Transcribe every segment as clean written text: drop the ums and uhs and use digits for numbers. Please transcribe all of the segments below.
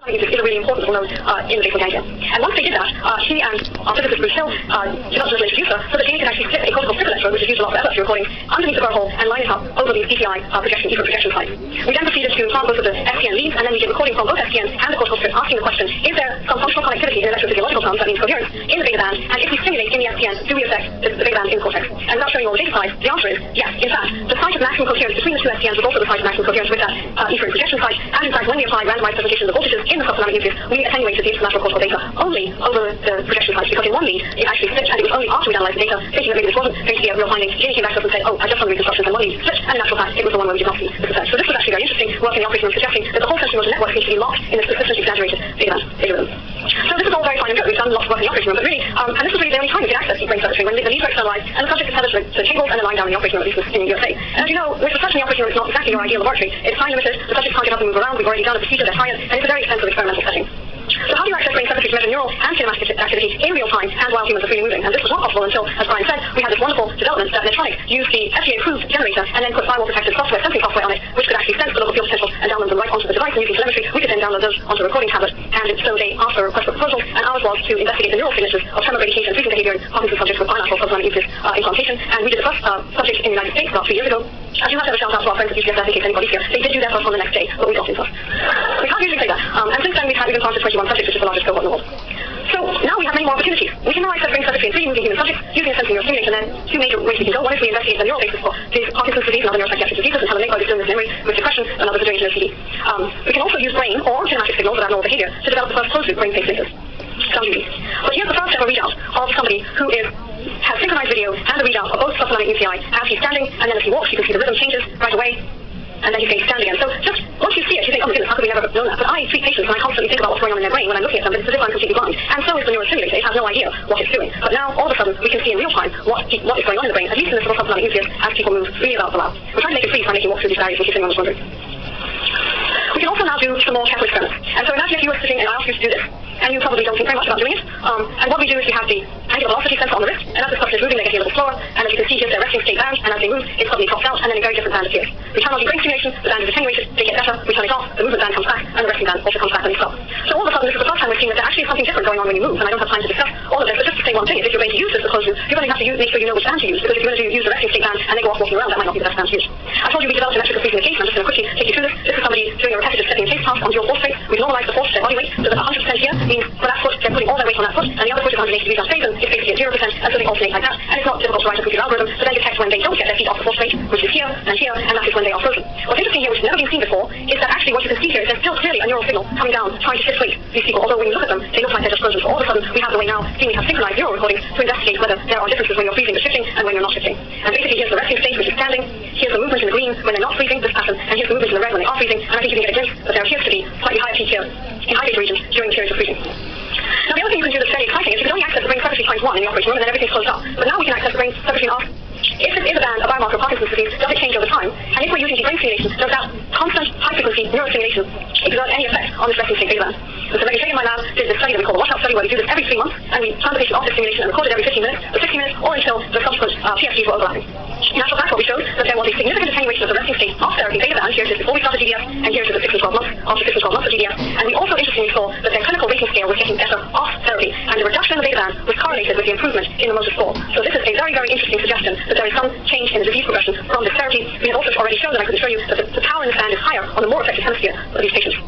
is a really important node in the basic idea. And once they did that, he and physicist Bruce Hill developed an introducer so that they could actually slip a cortical strip electrode, which is used a lot for epilepsy recording, underneath the burr hole and line it up over the DPI projection site. We then proceeded to farm both of the SPN leads, and then we did recording from both SPN and the cortical strip, asking the question, is there some functional connectivity in electrophysiological terms, that means coherence, in the beta band, and if we stimulate in the SPN, do we affect the beta band in the cortex? And without showing all the data slides, the answer is yes. In fact, the site of maximum coherence between the two SPNs was also the site of maximum coherence with that efferent projection site, and in fact, when we applied randomized presentations of voltages in the subthalamic nucleus, we attenuated the international cortical data only over the projection sites, because in one lead, it actually flipped, and it was only after we analyzed the data, thinking that maybe this wasn't going to be a real finding, Jamie came back to us and said, oh, I just found the reconstructions, and one lead flipped, and in actual fact, it was the one where we did not see this effect. So this was actually very interesting work in the operation room, suggesting that the whole sensory motor network needs to be locked in this persistent, exaggerated data band algorithm. So this is all very fine and good. We've done lots of work in the operation room, but really, and this was really the only time we could access deep brain circuitry, when the leads were externalized, and the subject is tethered to cables and then lying down in the operation room, at least in the USA. And as you know, with research in the operation room, it's not exactly your ideal laboratory. It's time limited, the subject can't get up and move around, we've already done a procedure that's higher, and it's a very expensive experimental setting. So how do you access brain circuitry to measure neural and kinematic activity in real time and while humans are freely moving? And this was not possible until, as Brian said, we had this wonderful development that Medtronic used the FDA-approved generator and then put firewall-protected software, sensing software on it, which could actually sense the local field potential and download them right onto the device and using telemetry. We could then download those onto a recording tablet. And so they asked for a request for proposal, and ours was to investigate the neural signatures of tremor radiation and freezing behavior in Parkinson's subjects with bilateral subthalamic nucleus implantation. And we did the first subject in the United States about 3 years ago. As you have to have a shout out to our friends at UCSF in case anybody's here. They did do that for us on the next day, but we got in first. We can't usually say that. And since then we've been planted 21 subjects, which is the largest cohort in the world. So now we have many more opportunities. We can now access brain circuitry in 3 moving human subjects using a sensing neurosimulation, and then 2 major ways we can go. One is we investigate the neural basis for Parkinson's disease and other neuropsychiatric diseases, and Helen Lakewood is doing this in memory with depression, and others are doing it in OCD. We can also use brain or kinematic signals of abnormal behavior to develop the first closed-loop brain pacemakers. Sounds easy. But here's the first step of readout of somebody who has synchronized video and the readout of both subthalamic nuclei as he's standing, and then as he walks, you can see the rhythm changes right away. And then he's going to stand again. So just once you see it, you think, oh my goodness, how could we never have known that? But I treat patients and I constantly think about what's going on in their brain when I'm looking at them, but it's as if I'm completely blind. And so is the neurosimulator. It has no idea what it's doing. But now, all of a sudden, we can see in real time what is going on in the brain, at least in this little subthalamic nucleus, as people move freely about the lab. We're trying to make it free by making walk through these barriers, in case anyone was wondering. We can also now do some more careful experiments. And so imagine if you were sitting and I asked you to do this, and you probably don't think very much about doing it. And what we do is we have the angular velocity sensor on the wrist, and as this person is moving, they're getting a little slower, and as you can see, here's their resting state band, and as they move, it suddenly drops out, and then a very different band appears. We turn on the brain stimulation, the band is attenuated, they get better, we turn it off, the movement band comes back, and the resting band also comes back when they stop. So all of a sudden, this is the first time we're seeing that there actually is something different going on when you move, and I don't have time to discuss all of this, but just to say one thing is if you're going to use this for closed loop, you're going to have to make sure you know which band to use, because if you're going to use the resting state band and then go off walking around, that might not be the best band to use. I told you we developed a metric of freezing the case, and I'm just going to quickly take you through this. This is somebody doing a repetitive stepping case task on dual force rate. We've normalized the force to their body weight, so that 100% here means for that foot, they're putting all their weight on that foot, and the other foot is 180 degrees on phase, and it's basically at 0%, and so they alternate like that. And it's not difficult to write a computer algorithm to then detect when they don't get their feet off the force rate, which is here, and that is when they are frozen. What's interesting here, which has never been seen before, is that actually what you can see here is there's still clearly a neural signal coming down, trying to displace these people, although when you look at them, they look like they're just frozen. So all of a sudden, we have the way now, seeing we have synchronized neural recordings to investigate whether there are differences when you're freezing or shifting, and when you're not shifting. And basically, here's the resting state, which is standing, here's the movement in the green when they're not freezing, this pattern, and here's the movement in the red when they are freezing, and I think you can get a glimpse that there appears to be slightly higher peak here in high data regions during periods of freezing. Now, the other thing you can do that's very exciting is you can only access the brain circuitry times 1 in the operation room, and then everything's closed up. But now we can access the brain circuitry and ask, if this is a band, a biomarker of Parkinson's disease, does it change over time? And if we're using deep brain stimulation, does that constant high-frequency neurostimulation exert any effect on this resting state beta band? And so Megan Shea in my lab did this study that we call the washout study, where we do this every 3 months, and we turn the patient off this stimulation and record it every 15 minutes, for 60 minutes, or until the subsequent PFDs were overlapping. In actual fact, what we showed that there was a significant attenuation of the resting state of therapy beta band. Here it is before we started GDS, and here it is at 6 and 12 months, after 6 and 12 months of GDS. And we also interestingly saw that their clinical rating scale was getting better off therapy, and the reduction in the beta band was correlated with the improvement in the motor score. So this is a very, very interesting suggestion that there is some change in the disease progression from this therapy. We have also already shown, and I could show you, that the power in this band is higher on the more effective hemisphere of these patients.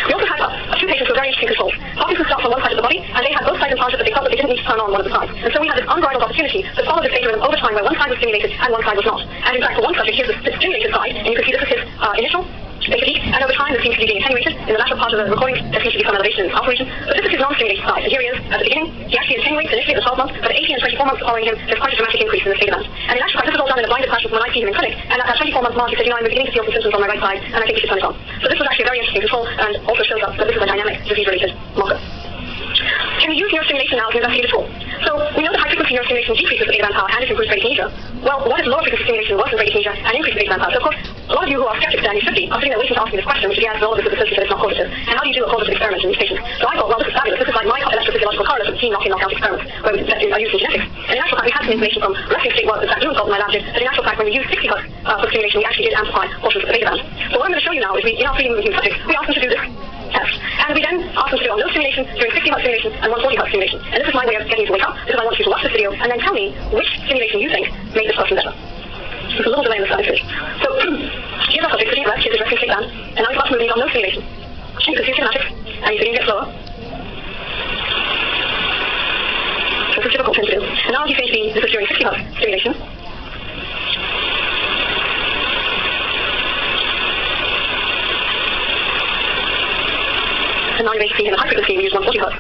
We also had a few patients who were very interesting controls. Parkinson's starts on one side of the body, and they had both sides implanted, but they felt that they didn't need to turn on one of the sides. And so we had this unbridled opportunity to follow this data rhythm over time, where one side was stimulated and one side was not. And in fact, for one subject, here's the stimulated side, and you can see this is his initial beta peak, and over time, this seems to be being attenuated. In the latter part of the recording, there seems to be some elevation in the alpha region. But this is his non-stimulated side, and here he is at the beginning. He actually attenuates initially at the 12 months, but at 18 and 24 months following him, there's quite a dramatic increase in this beta band. And in actual fact, this is all done in a blinded fashion when I see him in clinic, and at that 24-month mark, he said, I'm beginning to feel some symptoms on my right side, and I think we should turn it on. So this was actually a very interesting control, and also shows us that this is a dynamic disease-related marker. Can we use neurostimulation now to investigate a tool? So we know that high-frequency neurostimulation decreases the beta band power and it improves bradykinesia. Well, what if lower-frequency stimulation worsens bradykinesia and increases beta band power? So of course, a lot of you who are skeptics, and you should be, are sitting there waiting to ask me this question, which is the answer to all of this is that it's not causative. And how do you do a causative experiment in these patients? So I thought, well, this is fabulous. This is like my electrophysiological correlates of key knock-in, knock-out experiments, where we are using genetics. And in actual fact, we had some information from resting state work that Zach Lewinsold in my lab did, that in actual fact, when we used 60 Hz for stimulation, we actually did amplify portions of the beta band. So what I'm going to show you now is in our freely moving human subjects, we asked them to do this test. And we we then asked them to do on no stimulation during 60 Hz stimulation and 140 Hz stimulation. And this is my way of getting you to wake up, because I want you to watch this video and then tell me which stimulation you think made this person better. There's a little delay in the slides. So here's our subject, here's the resting state band, and now we've got moving on no stimulation. You can see schematics, and you can get slower. So it's a difficult thing to do. And now as you finish this is during 60 Hz stimulation. And now you're basically in a high frequency, we use 140 Hz.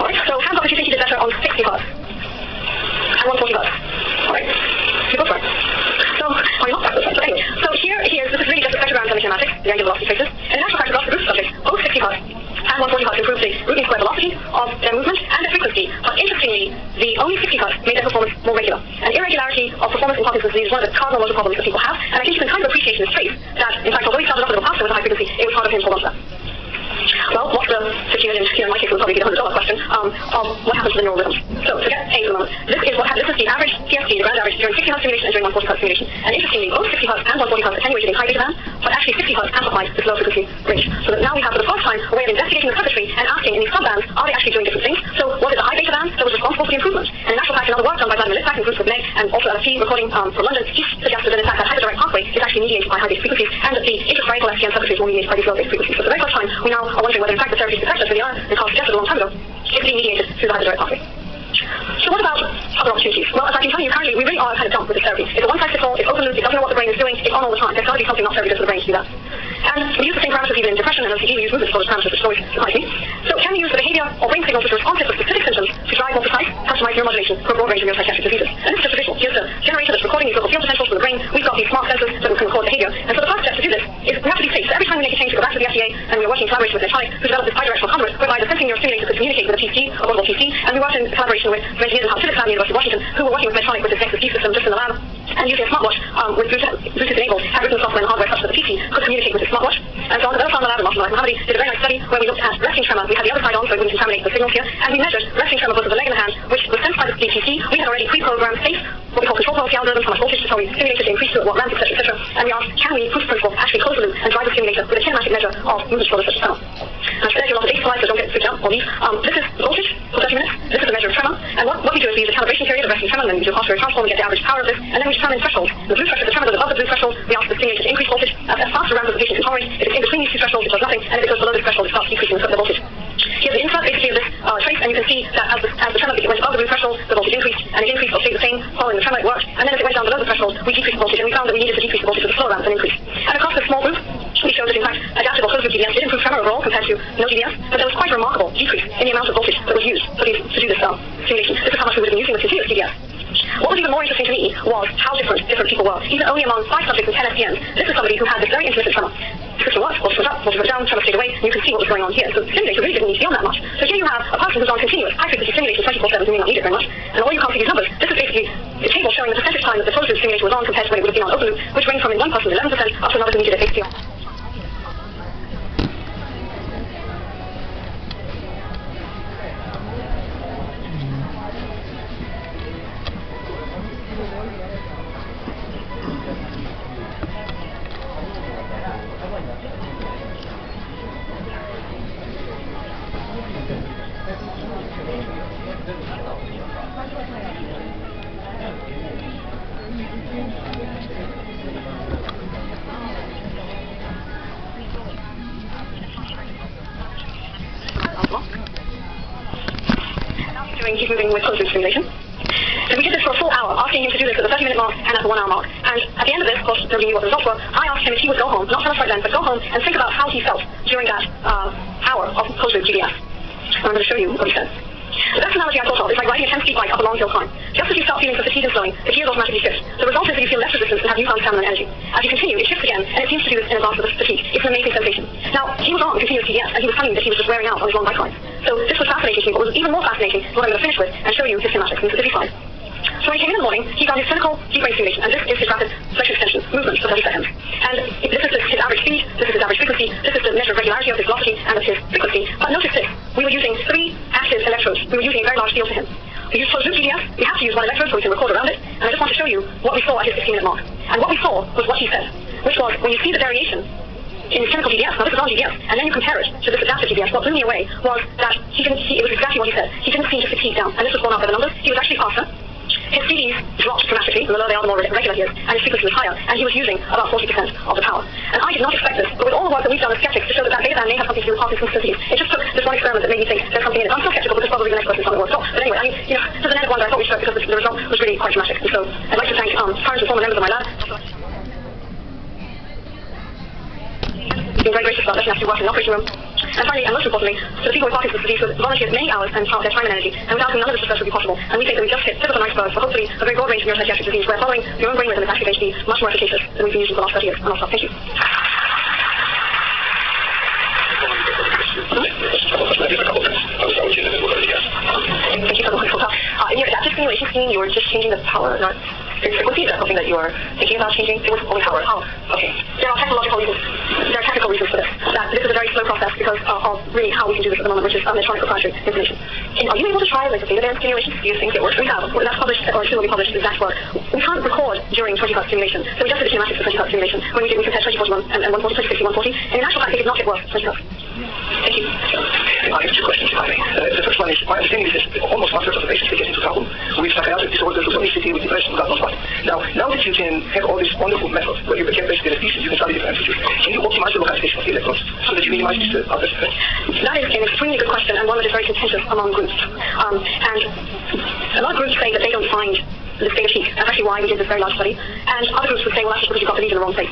Alright, so hands up if you think you did better on 60 Hz. And 140 Hz. Alright, you go for it. So, I'm not practice, but anyway. So here, this is really just a spectrogram on the kinematics, the angular velocity traces. And in actual fact, across the group subjects, both 60 Hz and 140 Hz improves the root mean square velocity of their movement and their frequency. But interestingly, the only 60 Hz made their performance more regular. And irregularity of performance in Parkinson's disease is one of the cardinal motor problems that people have. And I think you can kind of appreciate in his trace that, in fact, although he started off a little faster with a high frequency, it was harder for him to hold on to that. Well, what's the 50 million, in my case it would probably be the $100 question, of what happens to the neural rhythms. So, forget A for the moment. This is what happens. This is the average CFT, the grand average, during 60 Hz stimulation and during 140 Hz stimulation. And interestingly, both 60 Hz and 140 Hz attenuated in high beta band, but actually 60 Hz amplified this low frequency range. So that now we have for the first time a way of investigating the circuitry and asking in these subbands, are they actually doing different things? So was it the high beta band that was responsible for the improvement? And in actual fact, another work done by Vladimir Litvak in groups with Meg and also LFT recording from London, he suggested that in fact that hyperdirect pathway is actually mediated by high beta frequencies and that the intracerebral FTM circuitry is more mediated by these low beta frequencies. So for the very first time, we now are wondering whether in fact the therapies affect us really are, and Carl suggested a long time ago, is being mediated through the hyperdirect pathway. So what about other opportunities? Well, as I can tell you currently, we really are kind of dumped with this therapy. It's a one-size-fits-all, it's open loop, it doesn't know what the brain is doing, it's on all the time. There's got to be something not therapy does for the brain to do that. And we use the same parameters even in depression and OCD, we use movement disorders parameters, which always surprise me. So can we use the behavior or brain signals which are responsive to specific symptoms to drive more precise, customized neuromodulation for a broad range of neuropsychiatric diseases? And this is just a visual. Here's the generator that's recording these local field potentials from the brain. We've got these smart sensors that we can record behavior. And so the first step to do this is we have to be safe. So every time we make a change, we go back to the FDA and we're working in collaboration with Medtronic, who developed this bidirectional conduit whereby the sensing neurostimulator could communicate with a PC, a portable PC, and we worked in collaboration with engineers in Civics Lab at the University of Washington, who were working with Medtronic with this Nexus D system just in the lab, and using a smartwatch with Bluetooth enabled, have written software and hardware such that the PC could communicate with the smartwatch. And so on the developer on the lab in Boston, Mohammed did a very nice study where we looked at resting tremor. We had the other side on so we wouldn't contaminate the signals here, and we measured resting tremor both of the leg and the hand, which was sent by the PC. We had already pre-programmed safe, what we call control policy algorithms, how much voltage to tell we stimulated to increase to at what ramps, etc., etc. And we asked, can we, proof of principle, actually close the loop and drive the stimulator with a kinematic measure of movement disorders such as tremor? And there's a lot of data slides, so don't get freaked out or leave. This is voltage for 30 minutes. This is a measure of tremor. And what we do is we use a calibration period of resting tremor, and then we do a cost area transform, we get the average power of this, and then we determine thresholds. The blue threshold, the tremor goes above the blue threshold, we ask the stimulator to increase voltage at a faster ramp as the patient can tolerate. If it's in between these two thresholds, it does nothing, and if it goes below this threshold, it starts decreasing the voltage. Here's the insert basically of this trace, and you can see that as the tremor went above the blue threshold, the voltage increased, and it increased or stayed the same following the tremor, it worked. And then as it went down below the threshold, we decreased the voltage, and we found that we needed to decrease the voltage with a slower ramp than increase. And across this small group, we showed that in fact adaptable closed loop DBS did improve tremor overall compared to no DBS, but there was quite a remarkable decrease in the amount of voltage that was used to do this simulation. This is how much we would have been using with continuous DBS. What was even more interesting to me was how different people were. Even only among 5 subjects and 10 SPNs, this is somebody who had this very intermittent tremor. System worked, voltage went up, voltage went down, tremor stayed away, and you can see what was going on here. So the simulator really didn't need to be on that much. So here you have a person who's on continuous high-frequency stimulation 24/7, who may not need it very much, and all you can't see these numbers. This is basically the table showing the percentage time that the closed loop stimulation was on compared to when it would have been on open loop, which ranged from in one person 11% up to another who needed it 80%. He's moving with closed loop stimulation. So we did this for a full hour, asking him to do this at the 30-minute mark and at the 1 hour mark. And at the end of this, of course, nobody knew what the results were. I asked him if he would go home, not tell us right then, but go home and think about how he felt during that hour of closed loop GDS. I'm going to show you what he said. The best analogy I thought of is like riding a 10-speed bike up a long hill climb. Just as you start feeling the fatigue and slowing, the gears automatically shift. The result is that you feel less resistance and have newfound stamina and energy. As you continue, it shifts again, and it seems to do this in advance of the fatigue. It's an amazing sensation. Now, he was on continuous GDS, and he was telling me that he was just wearing out on his long bike rides. So this was fascinating to me, but what was even more fascinating is what I'm going to finish with and show you his schematics in specific slides. So when he came in the morning, he got his clinical deep brain stimulation, and this is his rapid flexion extension movement for 30 seconds. And this is his average speed, this is his average frequency, this is the measure of regularity of his velocity and of his frequency. But notice this, we were using 3 active electrodes. We were using a very large field to him. We use closed-loop GDS. We have to use one electrode so we can record around it. And I just want to show you what we saw at his 16-minute mark. And what we saw was what he said, which was when you see the variation in his chemical GDS, now this is on GDS, and then you compare it to this adaptive GDS, what blew me away was that he didn't see, it was exactly what he said, he didn't seem to fatigue down, and this was borne out by the numbers. He was actually faster. His CDs dropped dramatically, the lower they are, the more regular he is, and his frequency was higher, and he was using about 40% of the power. And I did not expect this, but with all the work that we've done as skeptics to show that beta band may have something to do with Parkinson's disease, it just took this one experiment that made me think there's something in it. I'm still skeptical because probably the next person is not going to work. But anyway, I mean, you know, to the end of wonder, I thought we should because the result was really quite dramatic. And so I'd like to thank current and former members of my lab. You've been very gracious about letting us do work in the operating room. And finally, and most importantly, to the people with Parkinson's disease who volunteered many hours and their time and energy, and without whom none of this success would be possible. And we think that we just hit tip of an iceberg for hopefully a very broad range of neuropsychiatric disease, where following your own brain rhythm is actually going to be much more efficacious than we've been using for the last 30 years. And I'll stop. Thank you. In your adaptive simulation scheme, you were just changing the power, not frequency. Is that something that you are thinking about changing? It was only power. Oh, okay. There are technical reasons for this. That this is a very slow process because of really how we can do this at the moment, which is electronic proprietary information. And are you able to try like the beta band simulation? Do you think it works? We have. That's published, or soon will be published, exact work. We can't record during 20-hertz simulation, so we just did the kinematics for 20-hertz simulation. When we compared 2041 and 140, 2060, 140, and in actual fact, they did not get worse 20-hertz. Thank you. I have two questions, if I may. The first one is, my understanding is that almost one-third of the patients they get into trouble with psychiatric disorders, with obesity, with depression, God knows what. Now that you can have all these wonderful methods where you can basically anesthesia, you can study different amplitudes, can you optimize the localization of the electrodes so that you minimize these adverse effects? That is an extremely good question and one that is very contentious among groups. And a lot of groups say that they don't find this beta peak. That's actually why we did this very large study. And other groups would say, well, that's just because you've got the lead in the wrong place.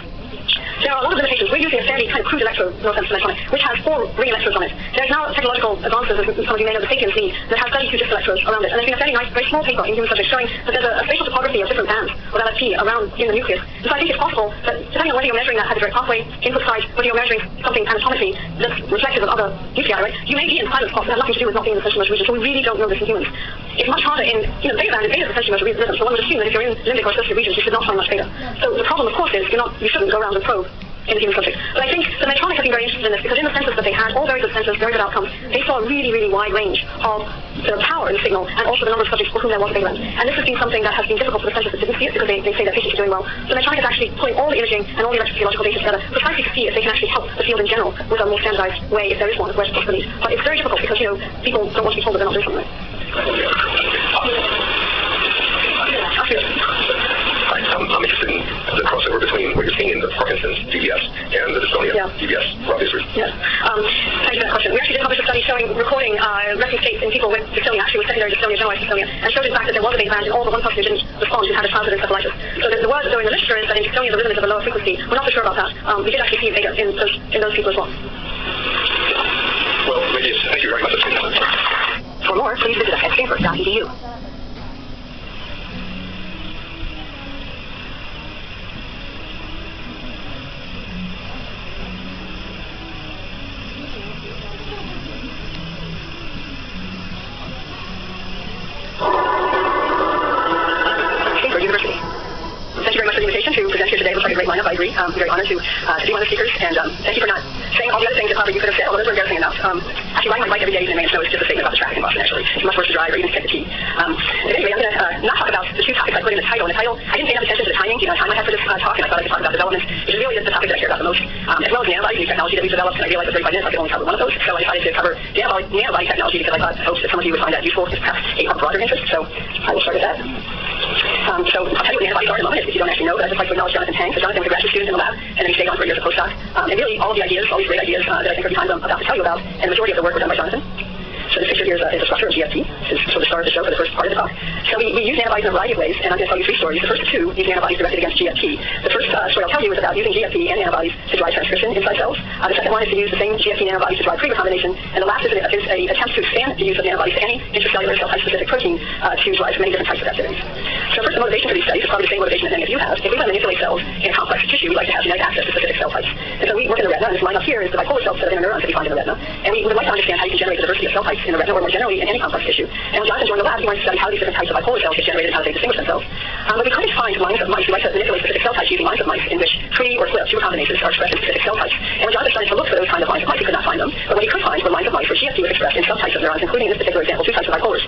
There are a lot of limitations. We're using a fairly kind of crude electrode, no sense electronic, which has 4 ring electrodes on it. There's now technological advances, as some of you may know, the Sapiens lead, that has 32 disc electrodes around it. And there's been a fairly nice, very small paper in human subjects showing that there's a spatial topography of different bands of LFP around in the nucleus. And so I think it's possible that depending on whether you're measuring that hyperdrive pathway, input side, whether you're measuring something anatomically that's reflective of other nuclei, right, you may be in silent spots that have nothing to do with not being in the central motor region. So we really don't know this in humans. It's much harder in, the beta band is the central motor rhythm. So one would assume that if you're in limbic or associative regions, you should not find much beta. So the problem, of course, is you shouldn't go around and probe in the human subject. But I think the Medtronic have been very interested in this because in the census that they had, all very good census, very good outcomes, they saw a really, really wide range of the power in the signal and also the number of subjects for whom there was a beta band. And this has been something that has been difficult for the census that didn't see it because they say that patients are doing well. So Medtronic is actually putting all the imaging and all the electrophysiological data together precisely to see if they can actually help the field in general with a more standardized way, if there is one, where it's possibilities. But it's very difficult because, people don't want to be told that they're not doing something right. I'm interested in the crossover between what you're seeing in the Parkinson's DBS and the dystonia DBS for obvious reasons. Yes. Thank you for that question. We actually did publish a study recording resting states in people with dystonia, actually with secondary dystonia, generalized dystonia, and showed in fact that there was a beta band in all but one person who didn't respond, who had a childhood encephalitis. So the word though in the literature is that in dystonia the rhythm is of a lower frequency. We're not so sure about that. We did actually see beta in those people as well. Well, thank you very much. For more, please visit us at stanford.edu. To present here today. It looks like a great lineup. I agree. I'm very honored to be one of the speakers, and thank you for not saying all the other things that probably you could have said, although those were embarrassing enough. Actually, riding my bike every day, even in snow, is just a statement about the traffic in Boston, actually. It's much worse to drive or even to get the key. Anyway, I'm going to not talk about the 2 topics I put in the title. In the title, I didn't pay enough attention to the timing. Time I had for this talk, and I thought I could talk about development, which is really the topic that I care about the most, as well as nanobody, new technology that we've developed, and I realized that 35 minutes I could only cover one of those, so I decided to cover nanobody technology because I hoped that some of you would find that useful, just perhaps a broader interest, so I will start with that. So I'll tell you what nanobodies are in a moment if you don't actually know, but I'd just like to acknowledge Jonathan Tang. So Jonathan was a graduate student in the lab, and then he stayed on for a year as a postdoc. And really, all of the ideas, all these great ideas that I think are behind them, I'm about to tell you about, and the majority of the work was done by Jonathan. So this picture here is a structure of GFT. This is sort of the start of the show for the first part of the talk. So we use nanobodies in a variety of ways, and I'm going to tell you 3 stories. The first of 2 use nanobodies directed against GFT. The first story I'll tell you is about using GFT and nanobodies to drive transcription inside cells. The second one is to use the same GFT nanobodies to drive pre-recombination, and the last is an attempt to expand the use of nanobodies to any intracellular cell type-specific protein to drive many different types of activities. So first, the motivation for these studies is probably the same motivation that many of you have. If we want to manipulate cells in complex tissue, we like to have genetic access to specific cell types. And so we work in the retina, and this line up here is the bipolar cells that are in the neurons that we find in the retina. And we would like to understand how you can generate the diversity of cell types in the retina or more generally in any complex tissue. And when Jonathan joined the lab, he wanted to study how these different types of bipolar cells get generated and how they distinguish themselves. But we couldn't find lines of mice who like to manipulate specific cell types using lines of mice in which free or flip tumor combinations are expressed in specific cell types. And when Jonathan started to look for those kinds of lines of mice, he could not find them. But what he could find were lines of mice where GFP was expressed in some types of neurons, including in this particular example, 2 types of bipolars.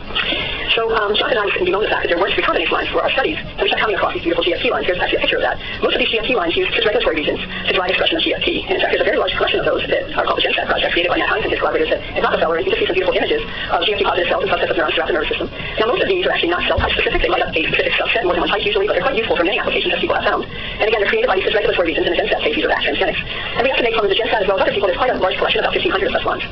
So Jonathan and I couldn't be known the fact that there weren't recombinase lines for our studies, and we kept coming across these beautiful GFP lines. Here's actually a picture of that. Most of these GFP lines use cis regulatory regions to drive expression of GFP. And in fact, there's a very large collection of those that are called the GenSat project, created by Matt Hines and his collaborators at Rockefeller, and you can see some beautiful images of GFP-positive cells and subsets of neurons throughout the nervous system. Now, most of these are actually not cell type specific. They light up a specific subset, more than one type usually, but they're quite useful for many applications as people have found. And again, they're created by these cis regulatory regions in the GenSat case. These are transgenics. And we estimate from the GenSat as well as other people, there's quite a large collection, about 1,500 of such lines.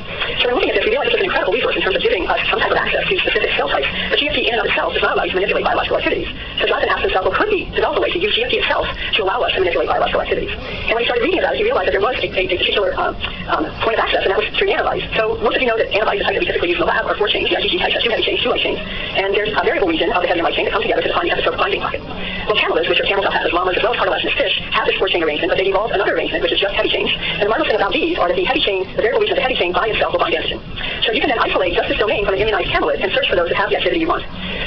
So when looking at this, we realize this is an incredible resource in terms of giving us some type of access to specific cell types. But GFP in and of itself does not allow you to manipulate biological activities. So Jonathan asked himself, well, could we develop a way to use GFP itself to allow us to manipulate biological activities? And when he started reading about it, he realized that there was a particular point of access, and that was through antibodies. So most of you know that antibodies, the type that we typically use in the lab, are 4 chains. The IgG types have 2 heavy chains, 2 light chains. And there's a variable region of the heavy and light chain that come together to define the epitope binding pocket. Well, cameras, which are camel cell paths, llamas, as well as cartilaginous fish, have this 4-chain arrangement, but they've evolved another arrangement, which is just heavy chains. And the marvelous thing about these are that the heavy chain, the variable region of the heavy chain by itself will bind antigen. So you can then isolate just this domain from an immunized camelid and search for those that have the activity you want.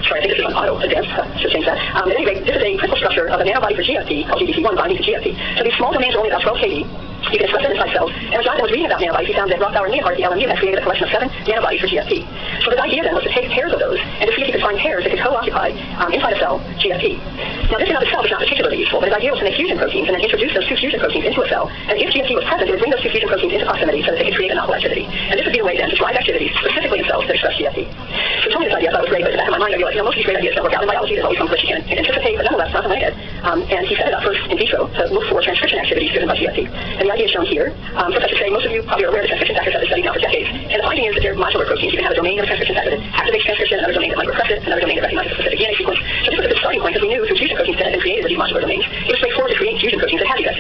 Sorry, I think this is on auto advanced. Should change that. At any rate, this is a crystal structure of an antibody for GFP called GBC1 binding to GFP. So these small domains are only about 12 kb. You can express them inside cells. And when Jonathan was reading about antibodies, he found that Rothbauer and Leonhardt, the LMU, had created a collection of 7 antibodies for GFP. So his idea then was to take pairs of those and to see if he could find pairs that could co-occupy inside a cell GFP. Now this in and of itself is not particularly useful, but his idea was to make fusion proteins and then introduce those 2 fusion proteins into a cell. And if GFP was present, it would bring those 2 fusion proteins into proximity so that they could create a novel activity. And this would be a way then to drive activities specifically in cells that express GFP. So he told me this idea, I thought it was great, but in the back of my mind I realized, most of these great ideas don't work out in biology. There's always some glitch you can anticipate, but nonetheless, Jonathan went ahead. And he set it up first in vitro to look for transcription activities driven by GFP. And the idea is shown here. Professor Shea, most of you probably are aware of the transcription factors that have been studied now for decades. And the finding is that they're modular proteins. You can have a domain of a transcription factor that activates transcription, another domain that might repress it, another domain that recognizes a specific DNA sequence. So this was a good starting point because we knew through fusion proteins that had been created with these modular domains, it was straightforward to create fusion proteins that had these activities.